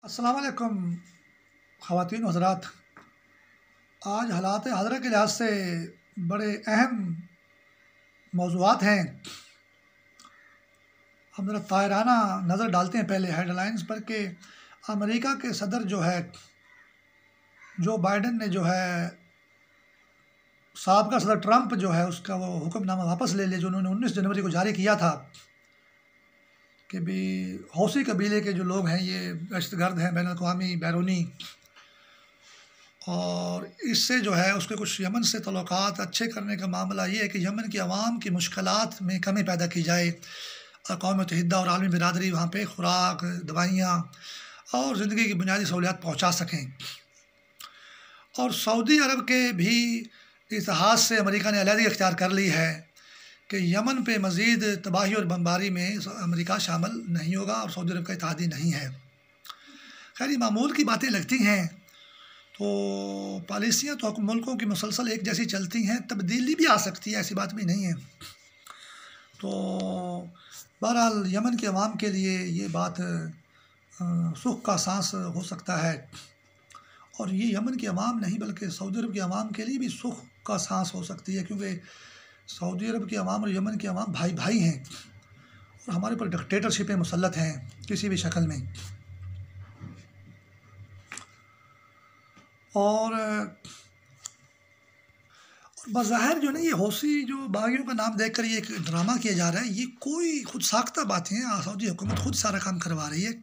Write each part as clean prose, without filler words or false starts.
अस्सलाम वालेकुम ख़वातीन हज़रात। आज हालात हाज़िरा के लिहाज से बड़े अहम मौज़ूआत हैं। हम ज़रा तायराना नज़र डालते हैं पहले हेडलाइंस पर कि अमेरिका के सदर जो है जो बाइडेन ने जो है साबका सदर ट्रंप जो है उसका वो हुक्मनामा वापस ले लिया जो उन्होंने 19 जनवरी को जारी किया था कि भी हौसी कबीले के जो लोग हैं ये दहशतगर्द हैं, बैनुल अक़वामी बैरूनी, और इससे जो है उसके कुछ यमन से तल्लुक़ात अच्छे करने का मामला ये है कि यमन की आवाम की मुश्किलात में कमी पैदा की जाए, अक़वाम मुत्तहिदा और आलमी बिरादरी वहाँ पे खुराक, दवाइयाँ और ज़िंदगी की बुनियादी सहूलियात पहुँचा सकें। और सऊदी अरब के भी इतिहाद से अमेरिका ने अलहदगी इख्तियार कर ली है कि यमन पे मज़ीद तबाही और बमबारी में अमेरिका शामिल नहीं होगा और सऊदी अरब का इत्तेहादी नहीं है। खैर ये मामूल की बातें लगती हैं, तो पॉलिसियाँ तो मुल्कों की मुसलसल एक जैसी चलती हैं, तब्दीली भी आ सकती है, ऐसी बात भी नहीं है। तो बहरहाल यमन के अवाम के लिए ये बात सुख का सांस हो सकता है, और ये यमन के अवाम नहीं बल्कि सऊदी अरब के अवाम के लिए भी सुख का सांस हो सकती है, क्योंकि सऊदी अरब के अवाम और यमन के अवाम भाई भाई हैं और हमारे ऊपर डिक्टेटरशिपें मुसल्लत हैं किसी भी शक्ल में। और बज़ाहिर जो है ना ये हौसी जो बागियों का नाम देखकर ये एक ड्रामा किया जा रहा है, ये कोई खुद साख्ता बातें हैं। सऊदी हुकूमत खुद सारा काम करवा रही है।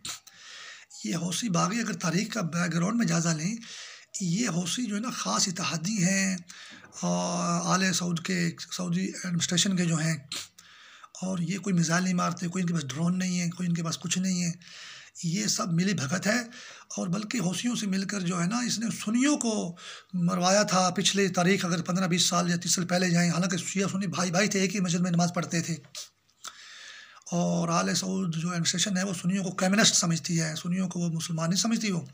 ये हौसी बागी अगर तारीख़ का बैकग्राउंड में जायज़ा लें, ये हौसी जो है ना ख़ास इत्तेहादी हैं आले सऊद के, सऊदी एडमिनिस्ट्रेशन के जो हैं, और ये कोई मिसाइल नहीं मारते, कोई इनके पास ड्रोन नहीं है, कोई इनके पास कुछ नहीं है। ये सब मिली भगत है, और बल्कि हौसियों से मिलकर जो है ना इसने सुन्नियों को मरवाया था। पिछले तारीख़ अगर 15-20 साल या 30 साल पहले जाएँ, हालांकि शिया सुन्नी भाई भाई थे, एक ही मस्जिद में नमाज़ पढ़ते थे। और आले सऊद जो एडमिनिस्ट्रेशन है वो सुन्नियों को कम्युनिस्ट समझती है, सुन्नियों को वो मुसलमान नहीं समझती, वो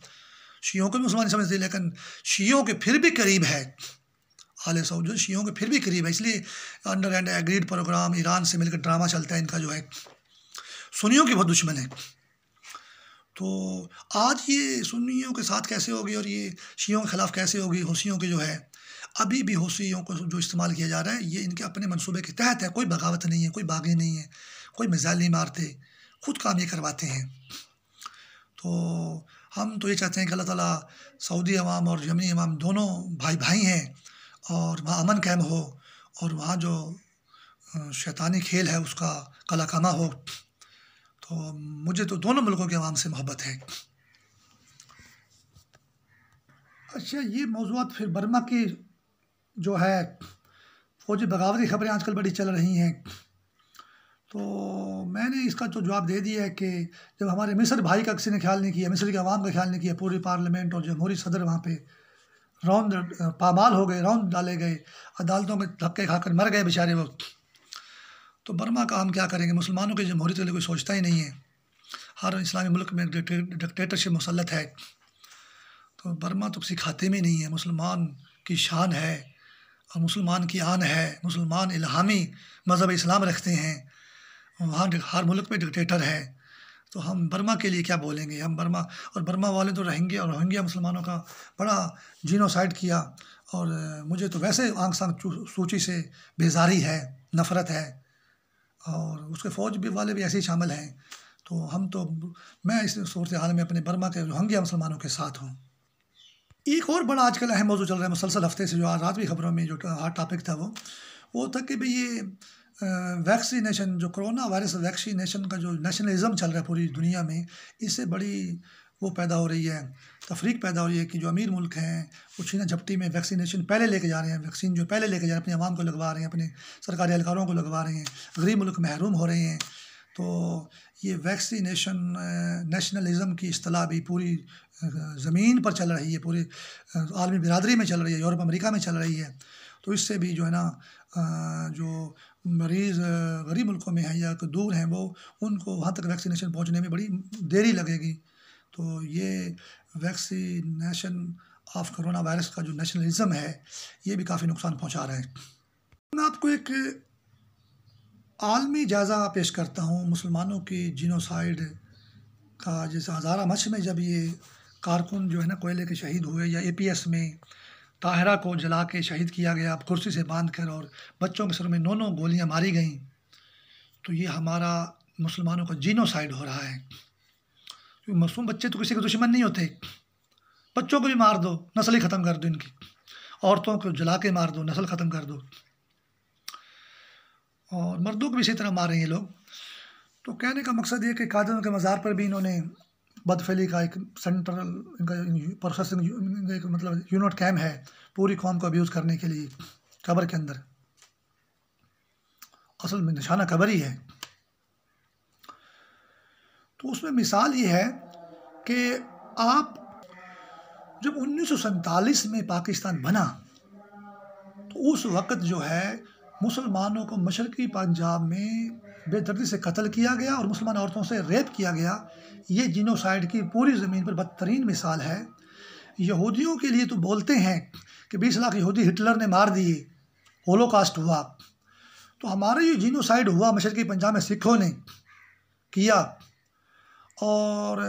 शियों को भी मुसलमान नहीं समझती, लेकिन शियों के फिर भी करीब है। आले सऊद जो शियों के फिर भी करीब है, इसलिए under and agreed programme Iran से मिलकर ड्रामा चलता है इनका, जो है सुन्नियों की बहुत दुश्मन है। तो आज ये सुन्नियों के साथ कैसे होगी और ये शियों के ख़िलाफ़ कैसे होगी, हौसियों की जो है अभी भी हौसियों को जो इस्तेमाल किया जा रहा है ये इनके अपने मंसूबे के तहत है। कोई बगावत नहीं है, कोई बागी नहीं है, कोई मिसाइल नहीं मारते, खुद काम ये करवाते हैं। तो हम तो ये चाहते हैं कि अल्लाह ताला सऊदी अवाम और यमनी अवाम दोनों भाई भाई हैं और वहाँ अमन कायम हो, और वहाँ जो शैतानी खेल है उसका कलाकामा हो। तो मुझे तो दोनों मुल्कों के अवाम से मोहब्बत है। अच्छा, ये मौज़ूआत फिर बर्मा की जो है फ़ौजी बगावत की खबरें आजकल बड़ी चल रही हैं, तो मैंने इसका तो जवाब दे दिया है कि जब हमारे मिस्र भाई का किसी ने ख्याल नहीं किया, मिस्र के अवाम का ख्याल नहीं किया, पूरी पार्लियामेंट और जमहूरी सदर वहाँ पे रौंद पामाल हो गए, रौंद डाले गए, अदालतों में धक्के खाकर मर गए बेचारे वो, तो बर्मा का हम क्या करेंगे। मुसलमानों की जमहूरियत के लिए कोई सोचता ही नहीं है। हर इस्लामी मुल्क में डिक्टेटरशिप मुसल्लत है, तो बर्मा तो सिखाते में नहीं है। मुसलमान की शान है और मुसलमान की आन है, मुसलमान इल्हामी मज़हब इस्लाम रखते हैं, वहाँ हर मुल्क में डिक्टेटर है, तो हम बर्मा के लिए क्या बोलेंगे। हम बर्मा और बर्मा वाले तो रोहिंग्या और रोहिंग्या मुसलमानों का बड़ा जीनोसाइड किया, और मुझे तो वैसे आंख सांख सूची से बेजारी है, नफ़रत है, और उसके फ़ौज भी वाले भी ऐसे ही शामिल हैं। तो मैं इस सूरत हाल में अपने बर्मा के रोहिंग्या मुसलमानों के साथ हूँ। एक और बड़ा आजकल अहम मौजूद चल रहा है मुसलसल हफ्ते से, जो आज रात भी खबरों में जो हॉट टॉपिक था वो था कि भाई ये वैक्सीनेशन, जो कोरोना वायरस वैक्सीनेशन का जो नेशनलिज्म चल रहा है पूरी दुनिया में, इससे बड़ी वो पैदा हो रही है, तफरीक पैदा हो रही है कि जो अमीर मुल्क हैं वो छीना झपटी में वैक्सीनेशन पहले लेके जा रहे हैं, वैक्सीन जो पहले लेके जा रहे हैं, अपने अवाम को लगवा रहे हैं, अपने सरकारी एहलकारों को लगवा रहे हैं, गरीब मुल्क महरूम हो रहे हैं। तो ये वैक्सीनेशन नेशनलिज्म की इस्तिलाह भी पूरी ज़मीन पर चल रही है, पूरी आलमी बिरादरी में चल रही है, यूरोप अमेरिका में चल रही है। तो इससे भी जो है ना जो मरीज़ गरीब मुल्कों में हैं या दूर हैं, वो उनको वहाँ तक वैक्सीनेशन पहुँचने में बड़ी देरी लगेगी। तो ये वैक्सीनेशन ऑफ कोरोना वायरस का जो नेशनलिज्म है ये भी काफ़ी नुकसान पहुँचा रहा है। मैं आपको एक आलमी जायज़ा पेश करता हूँ मुसलमानों की जीनोसाइड का, जैसे हज़ारा मच में जब ये कारकुन जो है ना कोयले के शहीद हुए, या APS में ताहिरा को जला के शहीद किया गया कुर्सी से बांध कर, और बच्चों के सर में 9-9 गोलियां मारी गईं, तो ये हमारा मुसलमानों का जीनोसाइड हो रहा है। क्योंकि मासूम बच्चे तो किसी के दुश्मन नहीं होते, बच्चों को भी मार दो, नस्ल ही ख़त्म कर दो इनकी, औरतों को जला के मार दो, नस्ल ख़त्म कर दो, और मर्दों को भी इसी तरह मार रहे हैं लोग। तो कहने का मकसद ये कि कादिरों के मज़ार पर भी इन्होंने बदफैली का एक सेंट्रल इनका प्रोसेसिंग एक मतलब यूनिट कैम्प है पूरी कौम को अब्यूज़ करने के लिए कब्र के अंदर। असल में निशाना कब्र ही है। तो उसमें मिसाल ये है कि आप जब 1947 में पाकिस्तान बना, तो उस वक़्त जो है मुसलमानों को मशरक़ी पंजाब में बेदर्दी से कत्ल किया गया और मुसलमान औरतों से रेप किया गया। ये जीनोसाइड की पूरी ज़मीन पर बदतरीन मिसाल है। यहूदियों के लिए तो बोलते हैं कि 20 लाख यहूदी हिटलर ने मार दिए, होलोकास्ट हुआ। तो हमारा ये जीनोसाइड हुआ मशरक़ी पंजाब में सिखों ने किया, और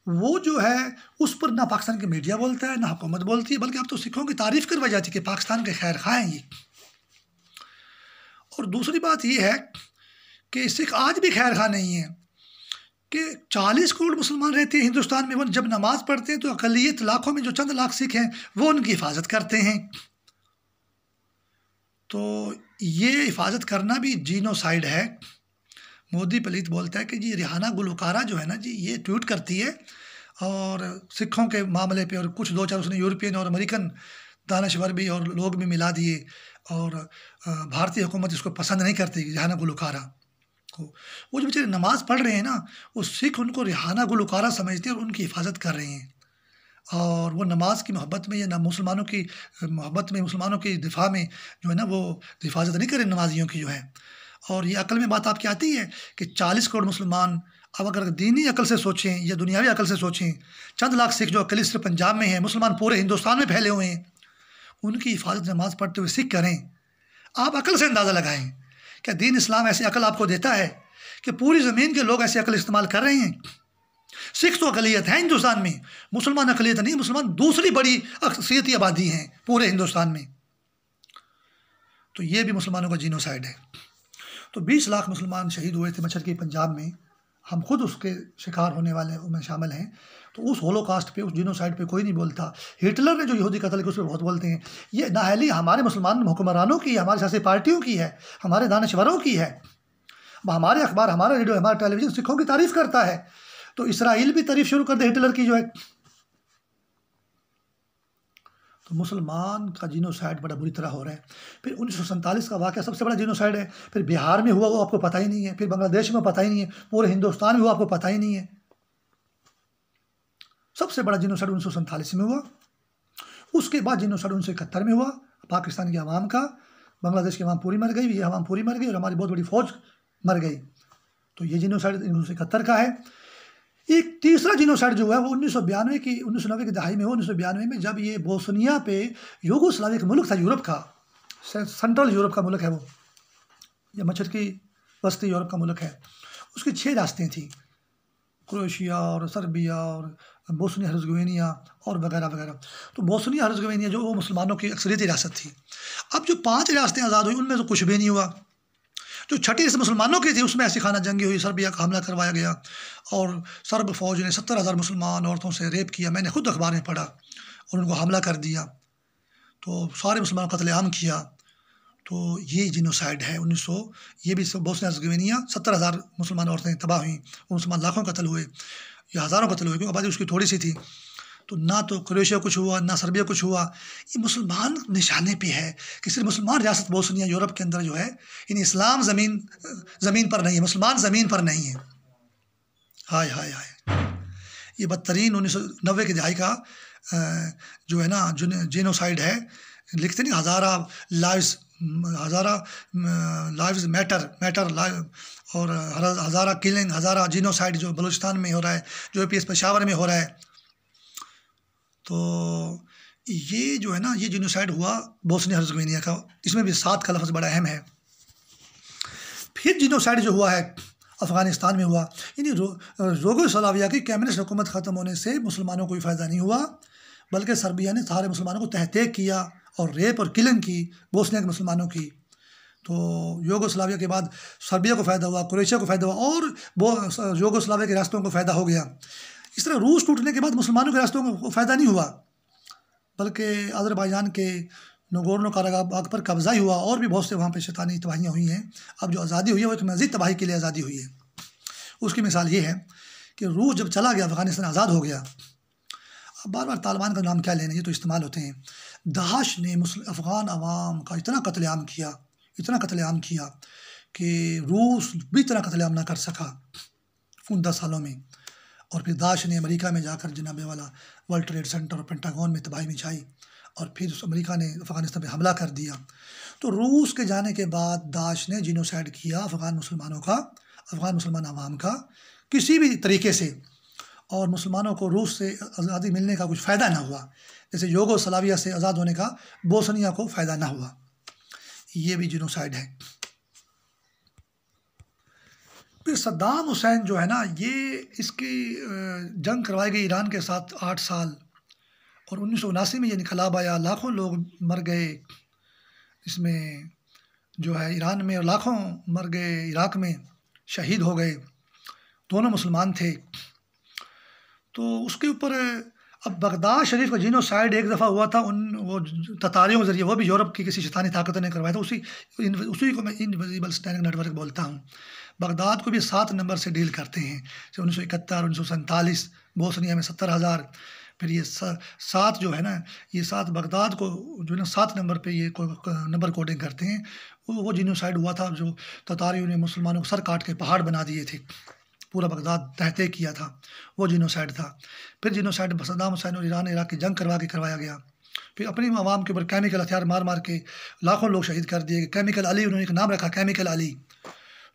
वो जो है उस पर ना पाकिस्तान की मीडिया बोलता है, ना हुकूमत बोलती है, बल्कि अब तो सिखों की तारीफ़ करवाई जाती है कि पाकिस्तान के खैर खा हैं ये। और दूसरी बात ये है कि सिख आज भी खैर खा नहीं है कि 40 करोड़ मुसलमान रहते हैं हिंदुस्तान में, वो जब नमाज़ पढ़ते हैं तो अक़लियत लाखों में जो चंद लाख सिख हैं वो उनकी हिफाजत करते हैं। तो ये हिफाजत करना भी जीनोसाइड है। मोदी पलीत बोलता है कि जी रिहाना गुलकारा जो है ना जी, ये ट्वीट करती है और सिखों के मामले पे, और कुछ 2-4 उसने यूरोपियन और अमेरिकन दानश्वर भी और लोग भी मिला दिए, और भारतीय हुकूमत इसको पसंद नहीं करती रिहाना गुलकारा को। वो जो बेचारे नमाज़ पढ़ रहे हैं ना, वो सिख उनको रिहाना गुलकारा समझते हैं और उनकी हिफाजत कर रहे हैं, और वो नमाज की मोहब्बत में या ना मुसलमानों की मोहब्बत में, मुसलमानों की दिफा में जो है ना वो हिफाजत नहीं करें नमाजियों की जो है। और ये अकल में बात आपकी आती है कि 40 करोड़ मुसलमान अब अगर दीनी अकल से सोचें या दुनियावी अकल से सोचें, चंद लाख सिख जो अकली सिर्फ पंजाब में हैं, मुसलमान पूरे हिंदुस्तान में फैले हुए हैं, उनकी हिफाजत नमाज़ पढ़ते हुए सिख करें। आप अकल से अंदाज़ा लगाएं, क्या दीन इस्लाम ऐसी अकल आपको देता है कि पूरी ज़मीन के लोग ऐसी अकल इस्तेमाल कर रहे हैं? सिख तो अकलियत है हिंदुस्तान में, मुसलमान अकलियत नहीं। मुसलमान दूसरी बड़ी अक्सरियती आबादी हैं पूरे हिंदुस्तान में। तो ये भी मुसलमानों का जीनोसाइड है। तो 20 लाख मुसलमान शहीद हुए थे मशरक़ी पंजाब में, हम खुद उसके शिकार होने वाले में शामिल हैं। तो उस होलोकास्ट पे, उस जीनोसाइड पे कोई नहीं बोलता। हिटलर ने जो यहूदी कत्ल किया उस पर बहुत बोलते हैं। ये नाअहली हमारे मुसलमान हुक्मरानों की, हमारे सियासी पार्टियों की है, हमारे दानश्वरों की है। हमारे अखबार, हमारा रेडियो, हमारा टेलीविज़न सिखों की तारीफ़ करता है, तो इसराइल भी तारीफ़ शुरू कर दे हिटलर की जो है। तो मुसलमान का जीनोसाइड बड़ा बुरी तरह हो रहा है। फिर 1947 का वाक़या सबसे बड़ा जीनोसाइड है। फिर बिहार में हुआ वो आपको पता ही नहीं है, फिर बांग्लादेश में पता ही नहीं है, पूरे हिंदुस्तान में हुआ आपको पता ही नहीं है। सबसे बड़ा जीनोसाइड 1947 में हुआ। उसके बाद जीनोसाइड 1971 में हुआ पाकिस्तान की आवाम का। बांग्लादेश की आवाम पूरी मर गई, ये आवाम पूरी मर गई, और हमारी बहुत बड़ी फ़ौज मर गई। तो ये जीनोसाइड 1971 का है। एक तीसरा जीनोसाइड जो है वो 1992 की 1990 की दहाई में हुआ। 1992 में जब ये बोस्निया पे, यूगोस्लाविया का मुल्क था, यूरोप का, सेंट्रल यूरोप का मुल्क है वो, या मशरक़ी वस्ती यूरोप का मुल्क है। उसकी 6 रास्तें थी, क्रोएशिया और सर्बिया और बोस्निया हर्ज़गोविना और वगैरह वगैरह। तो बोस्निया हर्ज़गोविना जो वो मुसलमानों की अक्सरियती रियासत थी। अब जो 5 रियासतें आज़ाद हुई उनमें तो कुछ भी नहीं हुआ। जो 6ठी मुसलमानों की थी उसमें ऐसी खाना जंगी हुई, सर्बिया का हमला करवाया गया और सर्ब फ़ौज ने 70,000 मुसलमान औरतों से रेप किया। मैंने खुद अखबार में पढ़ा, और उनको हमला कर दिया, तो सारे मुसलमान कत्लेआम किया। तो ये जीनोसाइड है 1900। ये भी बोस्निया हर्ज़गोविना 70,000 मुसलमान औरतें तबाह हुई, मुसलमान लाखों कत्ल हुए या हज़ारों कत्ल हुए, क्योंकि आबादी उसकी थोड़ी सी थी। तो ना तो क्रोएशिया कुछ हुआ, ना सर्बिया कुछ हुआ। ये मुसलमान निशाने पे है कि सिर्फ मुसलमान रियासत बोस्निया यूरोप के अंदर जो है, इन इस्लाम ज़मीन पर नहीं है, मुसलमान ज़मीन पर नहीं है। हाय हाय हाय, ये बदतरीन 1990 की दहाई का जो है ना जीनोसाइड है। लिखते नहीं हज़ारा लाइव्स मैटर और हज़ारा किलिंग, हज़ारा जीनोसाइड जो बलूचिस्तान में हो रहा है, जो APS पेशावर में हो रहा है। तो ये जो है ना, ये जीनोसाइड हुआ बोस्निया हर्ज़गोविना का। इसमें भी 7 का लफ्ज़ बड़ा अहम है। फिर जीनोसाइड जो हुआ है अफ़गानिस्तान में हुआ। यानी यूगोस्लाविया की कम्युनिस्ट हुकूमत ख़त्म होने से मुसलमानों को कोई फ़ायदा नहीं हुआ, बल्कि सर्बिया ने सारे मुसलमानों को तहतीक किया और रेप और किलिंग की बोस्निया के मुसलमानों की। तो यूगोस्लाविया के बाद सर्बिया को फ़ायदा हुआ, क्रोएशिया को फ़ायदा हुआ और वो यूगोस्लाविया के रास्तों को फ़ायदा हो गया। इस तरह रूस टूटने के बाद मुसलमानों के रास्तों को फ़ायदा नहीं हुआ, बल्कि अज़रबैजान के नगोर्नो कराबाख पर कब्ज़ा ही हुआ और भी बहुत से वहाँ पे शैतानी तबाहियाँ हुई हैं। अब जो आज़ादी हुई है वो एक मज़ीद तबाही के लिए आज़ादी हुई है। उसकी मिसाल ये है कि रूस जब चला गया, अफ़गानिस्तान आज़ाद हो गया। अब बार बार तालिबान का नाम क्या लेना, ये तो इस्तेमाल होते हैं। दाश ने अफ़गान अवाम का इतना कत्लेआम किया, इतना कत्लेआम किया कि रूस भी इतना कत्लेआम ना कर सका उन 10 सालों में। और फिर दाश ने अमेरिका में जाकर जनाबे वाला वर्ल्ड ट्रेड सेंटर और पेंटागन में तबाही मचाई, और फिर अमेरिका ने अफ़गानिस्तान पे हमला कर दिया। तो रूस के जाने के बाद दाश ने जीनोसाइड किया अफ़गान मुसलमानों का, अफ़गान मुसलमान अवाम का किसी भी तरीके से, और मुसलमानों को रूस से आज़ादी मिलने का कुछ फ़ायदा ना हुआ, जैसे यूगोस्लाविया से आज़ाद होने का बोस्निया को फ़ायदा ना हुआ। ये भी जीनोसाइड है। फिर सद्दाम हुसैन जो है ना, ये इसकी जंग करवाई गई ईरान के साथ 8 साल, और 1979 में ये इनकलाब आया, लाखों लोग मर गए इसमें जो है ईरान में, और लाखों मर गए इराक़ में, शहीद हो गए, दोनों मुसलमान थे। तो उसके ऊपर अब बगदाद शरीफ का जीनोसाइड एक दफ़ा हुआ था वो ततारियों के ज़रिए, वो भी यूरोप की किसी शैतानी ताकत ने करवाया था। उसी को मैं इनविजिबल स्टैंडिंग नेटवर्क बोलता हूँ। बगदाद को भी 7 नंबर से डील करते हैं, जैसे 1971, 1947, बोस्निया में 70,000। फिर ये 7 जो है ना, ये 7 बगदाद को जो है ना 7 नंबर पे ये नंबर कोडिंग करते हैं। वो जीनोसाइड हुआ था, जो ततारियों ने मुसलमानों को सर काट के पहाड़ बना दिए थे, पूरा बगदाद तहते किया था, वो जीनोसाइड था। फिर जीनोसाइड सद्दाम हुसैन और ईरान इराक़ की जंग करवाया गया। फिर अपनी आवाम के ऊपर केमिकल हथियार मार मार के लाखों लोग शहीद कर दिए। केमिकल अली, उन्होंने एक नाम रखा केमिकल अली।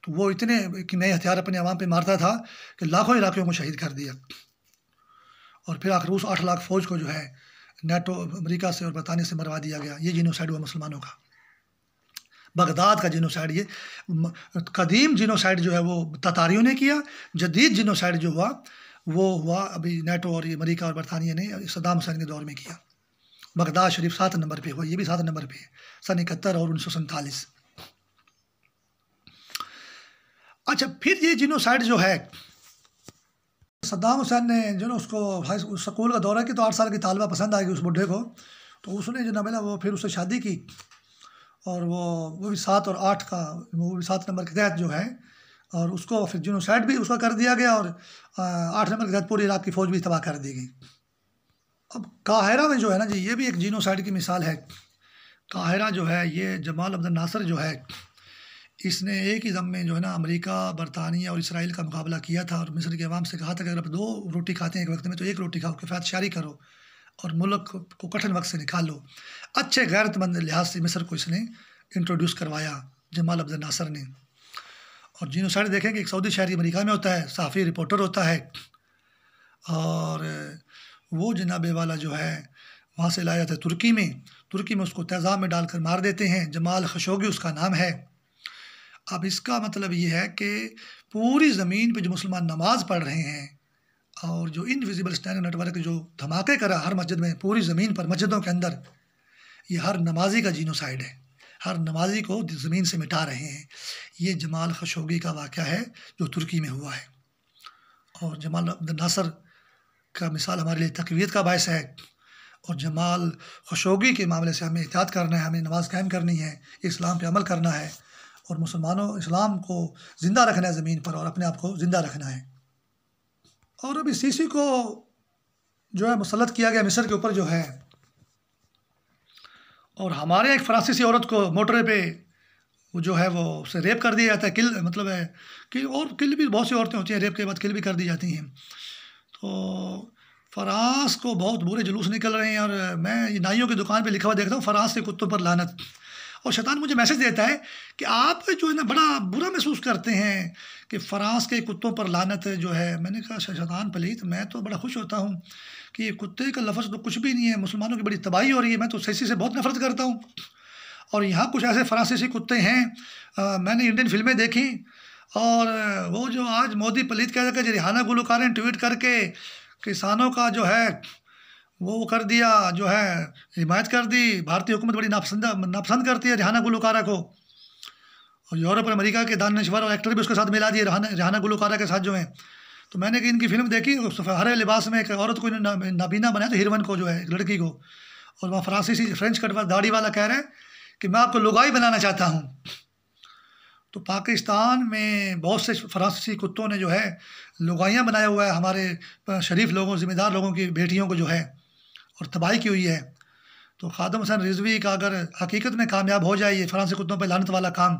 तो वो इतने कि नए हथियार अपने आवाम पे मारता था कि लाखों इराक़ियों को शहीद कर दिया। और फिर आखिर रूस 8 लाख फ़ौज को जो है नाटो, अमेरिका से और बरतानिया से मरवा दिया गया। ये जीनोसाइड हुआ मुसलमानों का, बगदाद का जीनोसाइड। ये कदीम जीनोसाइड जो है वो ततारियों ने किया, जदीद जीनोसाइड जो हुआ वो हुआ अभी नाटो और अमेरिका और बरतानिया ने सद्दाम हुसैन के दौर में किया। बगदाद शरीफ 7 नंबर पे हुआ, ये भी 7 नंबर पे है, सन 71 और 1947। अच्छा, फिर ये जीनोसाइड जो है, सद्दाम हुसैन ने जो ना उसको स्कूल का दौरा किया, तो 8 साल की तालिबा पसंद आ गई उस बुढ़े को, तो उसने जो ना मिला वो फिर उससे शादी की, और वो भी 7 और 8 का, वो भी 7 नंबर के तहत जो है, और उसको फिर जीनोसाइड भी उसका कर दिया गया, और 8 नंबर के तहत पूरी इराक़ की फ़ौज भी तबाह कर दी गई। अब काहिरा में जो है ना जी, ये भी एक जीनोसाइड की मिसाल है। काहिरा जो है, ये जमाल अब्दुल नासिर जो है, इसने एक ही दम में जो है ना अमेरिका, बरतानिया और इसराइल का मुकाबला किया था, और मिस्र के अवाम से कहा था कि अगर आप 2 रोटी खाते हैं एक वक्त में, तो 1 रोटी खाओ, किफ़ायत शारी करो और मुल्क को कठिन वक्त से निकाल लो। अच्छे गैरतमंद लिहाज से मिस्र को इसने इंट्रोड्यूस करवाया, जमाल अब्दुल नासिर ने। और जीनोसाइड देखेंगे, एक सऊदी शहरी अमेरिका में होता है, सहाफ़ी रिपोर्टर होता है, और वो जनाबे वाला जो है वहाँ से लाया जाता है तुर्की में उसको तेज़ाब में डालकर मार देते हैं। जमाल खशोगी उसका नाम है। अब इसका मतलब ये है कि पूरी ज़मीन पे जो मुसलमान नमाज़ पढ़ रहे हैं, और जो इनविजिबल स्टैंडिंग नेटवर्क जो धमाके करा हर मस्जिद में, पूरी ज़मीन पर, मस्जिदों के अंदर, ये हर नमाजी का जीनोसाइड है। हर नमाजी को ज़मीन से मिटा रहे हैं। ये जमाल खशोगी का वाक़या है जो तुर्की में हुआ है। और जमाल अब्दुल नासिर का मिसाल हमारे लिए तक़वियत का बायस है। और जमाल खशोगी के मामले से हमें एहतियात करना है, हमें नमाज़ कायम करनी है, इस्लाम पे अमल करना है, और मुसलमानों इस्लाम को ज़िंदा रखना है ज़मीन पर, और अपने आप को ज़िंदा रखना है। और अभी सीसी को जो है मुसल्लत किया गया मिस्र के ऊपर जो है, और हमारे एक फ़्रांसीसी औरत को मोटरे पे वो जो है वो उसे रेप कर दिया जाता है, किल मतलब है कि, और किल भी बहुत सी औरतें होती हैं, रेप के बाद किल भी कर दी जाती हैं। तो फ़रांस को बहुत बुरे जुलूस निकल रहे हैं, और मैं ये नाइयों की दुकान पे लिखा हुआ देखता हूँ, फ़रांस के कुत्तों पर लानत। और शैतान मुझे मैसेज देता है कि आप जो है ना बड़ा बुरा महसूस करते हैं कि फ़रांस के कुत्तों पर लानत जो है। मैंने कहा शैतान पलीत, मैं तो बड़ा खुश होता हूँ कि कुत्ते का लफ्ज़ तो कुछ भी नहीं है, मुसलमानों की बड़ी तबाही हो रही है, मैं तो सीसी से बहुत नफ़रत करता हूँ। और यहाँ कुछ ऐसे फ़रांसीसी कुत्ते हैं, मैंने इंडियन फिल्में देखी, और वो जो आज मोदी पलीत कह के रिहाना गुलकार ने ट्वीट करके किसानों का जो है वो कर दिया, जो है हिमायत कर दी। भारतीय हुकूमत बड़ी नापसंद करती है रिहाना गुलकारा को, और यूरोप और अमेरिका के दानश्वर और एक्टर भी उसके साथ मिला दिए रिहाना गुलकारा के साथ जो है। तो मैंने कि इनकी फिल्म देखी, हरे लिबास में एक औरत को नाबीना बनाया, तो हीरोइन को जो है लड़की को, और वहाँ फ्रांसीसी फ्रेंच कट दाढ़ी वाला कह रहे हैं कि मैं आपको लुगाई बनाना चाहता हूँ। तो पाकिस्तान में बहुत से फ्रांसीसी कुत्तों ने जो है लुगाइयाँ बनाया हुआ है हमारे शरीफ लोगों, ज़िम्मेदार लोगों की बेटियों को जो है, और तबाही की हुई है। तो खादम हुसैन रिजवी का अगर हकीकत में कामयाब हो जाए ये फ्रांसीसी कुत्तों पर लानत वाला काम,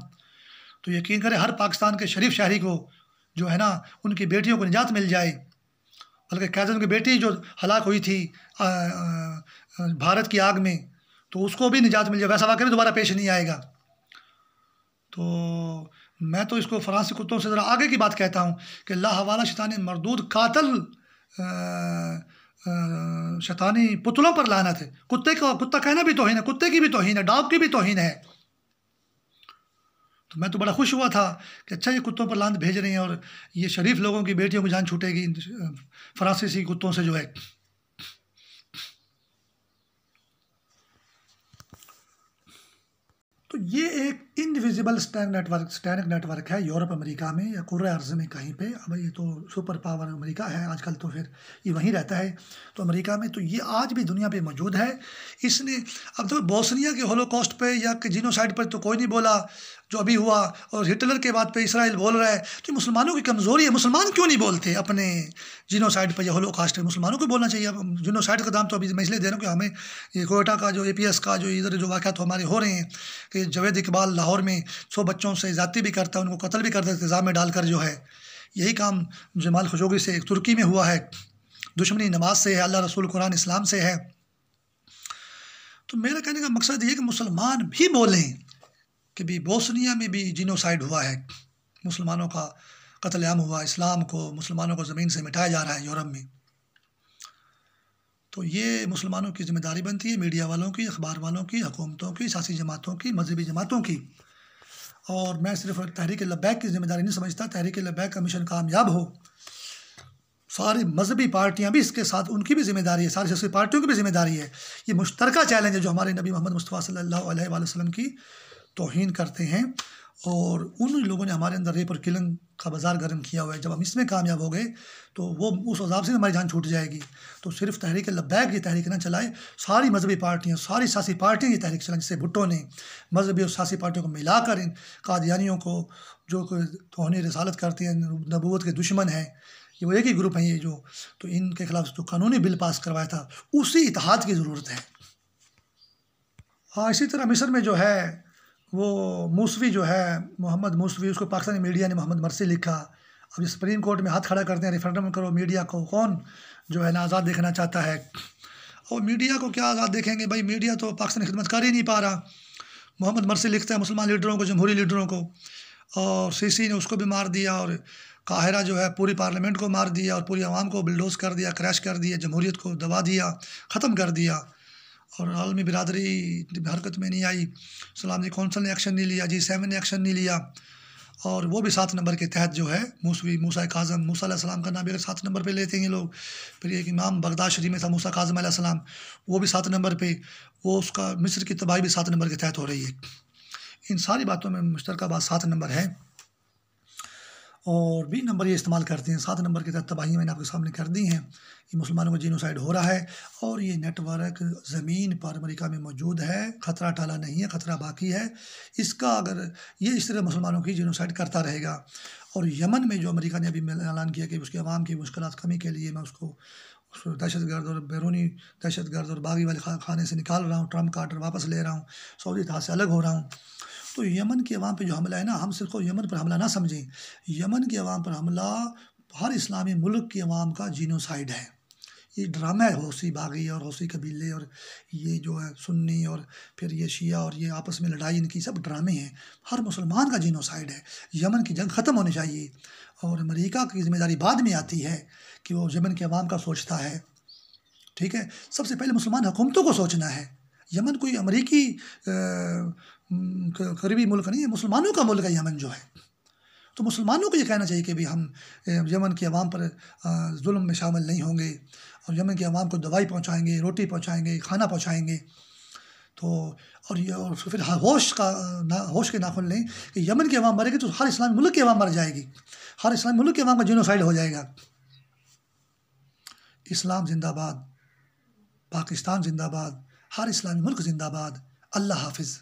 तो यकीन करें हर पाकिस्तान के शरीफ शहरी को जो है ना उनकी बेटियों को निजात मिल जाए। बल्कि कैद की बेटी जो हलाक हुई थी भारत की आग में, तो उसको भी निजात मिल जाए, वैसा वाक़या भी दोबारा पेश नहीं आएगा। तो मैं तो इसको फ्रांसीसी कुत्तों से ज़रा आगे की बात कहता हूँ कि ला हवाला शैतानी मरदूद कातल शैतानी पुतलों पर लानत है। कुत्ता कहना भी तौहीन है, कुत्ते की भी तौहीन है, डॉग की भी तौहीन है। तो मैं तो बड़ा खुश हुआ था कि अच्छा ये कुत्तों पर लानत भेज रहे हैं, और ये शरीफ लोगों की बेटियों की जान छूटेगी फ्रांसीसी कुत्तों से जो है। तो ये एक इनविजिबल स्टैनिक नेटवर्क है यूरोप अमेरिका में या कुर्रे अर्ज़ में कहीं पे। अब ये तो सुपर पावर अमेरिका है आजकल, तो फिर ये वहीं रहता है। तो अमेरिका में तो ये आज भी दुनिया पे मौजूद है। इसने अब तो बोस्निया के होलोकॉस्ट पे या जीनोसाइड पर तो कोई नहीं बोला जो अभी हुआ, और हिटलर के बाद पे इसराइल बोल रहा है। तो मुसलमानों की कमज़ोरी है, मुसलमान क्यों नहीं बोलते अपने जीनोसाइड पर या होलोकॉस्ट पे? मुसलमानों को बोलना चाहिए। अब जीनोसाइड का दाम तो अभी मैं इसलिए दे रहा हूँ कि हमें ये कोयटा का जो APS का जो इधर जो वाक़यात हमारे हो रहे हैं कि जवेद इकबाल लाहौर में 100 बच्चों से ज़्यादती भी करता है, उनको कत्ल भी करता है इंतज़ाम में डालकर जो है। यही काम जमाल खशोगी से तुर्की में हुआ है। दुश्मनी नमाज से है, अल्लाह रसूल कुरान इस्लाम से है। तो मेरा कहने का मकसद ये है कि मुसलमान भी बोलें कि भी बोस्निया में भी जीनोसाइड हुआ है, मुसलमानों का कत्लेआम हुआ, इस्लाम को मुसलमानों को ज़मीन से मिटाया जा रहा है यूरोप में। तो ये मुसलमानों की ज़िम्मेदारी बनती है, मीडिया वालों की, अखबार वालों की, हुकूमतों की, सियासी जमातों की, मजहबी जमातों की। और मैं सिर्फ तहरीक लब्बैक की ज़िम्मेदारी नहीं समझता। तहरीक लब्बैक का मिशन कामयाब हो, सारी मजहबी पार्टियां भी इसके साथ, उनकी भी ज़िम्मेदारी है, सारी सियासी पार्टियों की भी ज़िम्मेदारी है। ये मुश्तरका चैलेंज है जो हमारे नबी मोहम्मद मुस्तफ़ा सल्लल्लाहु अलैहि वसल्लम की तौहीन करते हैं, और उन लोगों ने हमारे अंदर रेप और किलिंग का बाज़ार गर्म किया हुआ है। जब हम इसमें कामयाब हो गए तो वो उस अज़ाब से हमारी जान छूट जाएगी। तो सिर्फ तहरीक लब्बैक ये तहरीक ना चलाए, सारी मजहबी पार्टियाँ, सारी सियासी पार्टियाँ ये तहरीक चलाएँ। जैसे भुट्टो ने मजहबी और सियासी पार्टियों को मिलाकर इन कादियानियों को जो तौहीन रिसालत करते हैं, नबूवत के दुश्मन हैं, ये वो एक ही ग्रुप हैं ये जो, तो इनके खिलाफ जो कानूनी बिल पास करवाया था, उसी इत्तेहाद की ज़रूरत है। हाँ, इसी तरह मिस्र में जो है वो मूसवी जो है मोहम्मद मूसवी, उसको पाकिस्तानी मीडिया ने मोहम्मद मरसी लिखा। अब सुप्रीम कोर्ट में हाथ खड़ा करते हैं, रेफरेंडम करो, मीडिया को कौन जो है ना आज़ाद देखना चाहता है। और मीडिया को क्या आज़ाद देखेंगे भाई, मीडिया तो पाकिस्तानी खिदमत कर ही नहीं पा रहा। मोहम्मद मरसी लिखता है मुसलमान लीडरों को, जमहूरी लीडरों को, और सीसी ने उसको भी मार दिया, और काहिरा जो है पूरी पार्लियामेंट को मार दिया, और पूरी आवाम को बिल्डोज कर दिया, क्रैश कर दिया, जमहूरियत को दबा दिया, ख़त्म कर दिया। और आलमी बिरादरी हरकत में नहीं आई, सलामती कौंसल ने एक्शन नहीं लिया, G7 ने एक्शन नहीं लिया, और वो भी 7 नंबर के तहत जो है मूसा काज़म, मूसा अलैहिस्सलाम का नाम भी अगर 7 नंबर पे लेते हैं ये लोग। फिर एक इमाम बगदाद शरीफ में था मूसा काज़म अलैहिस्सलाम, वो भी 7 नंबर पे, वो उसका मिस्र की तबाही भी 7 नंबर के तहत हो रही है। इन सारी बातों में मुश्तरका बात 7 नंबर है, और 20 नंबर ये इस्तेमाल करते हैं। 7 नंबर के तहत तबाही मैंने आपके सामने कर दी हैं। ये मुसलमानों का जीनोसाइड हो रहा है, और ये नेटवर्क ज़मीन पर अमेरिका में मौजूद है, ख़तरा टाला नहीं है, ख़तरा बाकी है इसका। अगर ये इस तरह मुसलमानों की जीनोसाइड करता रहेगा, और यमन में जो अमेरिका ने अभी ऐलान किया कि उसके अवाम की मुश्किलात कमी के लिए मैं उसको दहशतगर्द और बैरूनी दहशतगर्द और बागी वाले खाने से निकाल रहा हूँ, ट्रम्प का आर्डर वापस ले रहा हूँ, सऊदी इत्तेहाद से अलग हो रहा हूँ। तो यमन के अवाम पे जो हमला है ना, हम सिर्फ यमन पर हमला ना समझें, यमन के अवाम पर हमला हर इस्लामी मुल्क के अवाम का जीनोसाइड है। ये ड्रामा है, हौसी बागी और हौसी कबीले और ये जो है सुन्नी और फिर ये शिया और ये आपस में लड़ाई, इनकी सब ड्रामे हैं। हर मुसलमान का जीनोसाइड है। यमन की जंग ख़त्म होनी चाहिए, और अमेरिका की ज़िम्मेदारी बाद में आती है कि वो यमन के अवाम का सोचता है। ठीक है, सबसे पहले मुसलमान हुकूमतों को सोचना है। यमन कोई अमरीकी करीबी मुल्क नहीं है, मुसलमानों का मुल्क है यमन जो है। तो मुसलमानों को ये कहना चाहिए कि भी हम यमन की आवाम पर जुल्म में शामिल नहीं होंगे और यमन की आवाम को दवाई पहुँचाएँगे, रोटी पहुँचाएँगे, खाना पहुँचाएँगे। तो और फिर होश के नाखुन लें कि यमन की आवाम मरेगी तो हर इस्लामी मुल्क की आवाम मर जाएगी, हर इस्लामी मुल्क की आवाम का जीनोसाइड हो जाएगा। इस्लाम जिंदाबाद, पाकिस्तान जिंदाबाद, हर इस्लामी मुल्क जिंदाबाद। अल्लाह हाफिज़।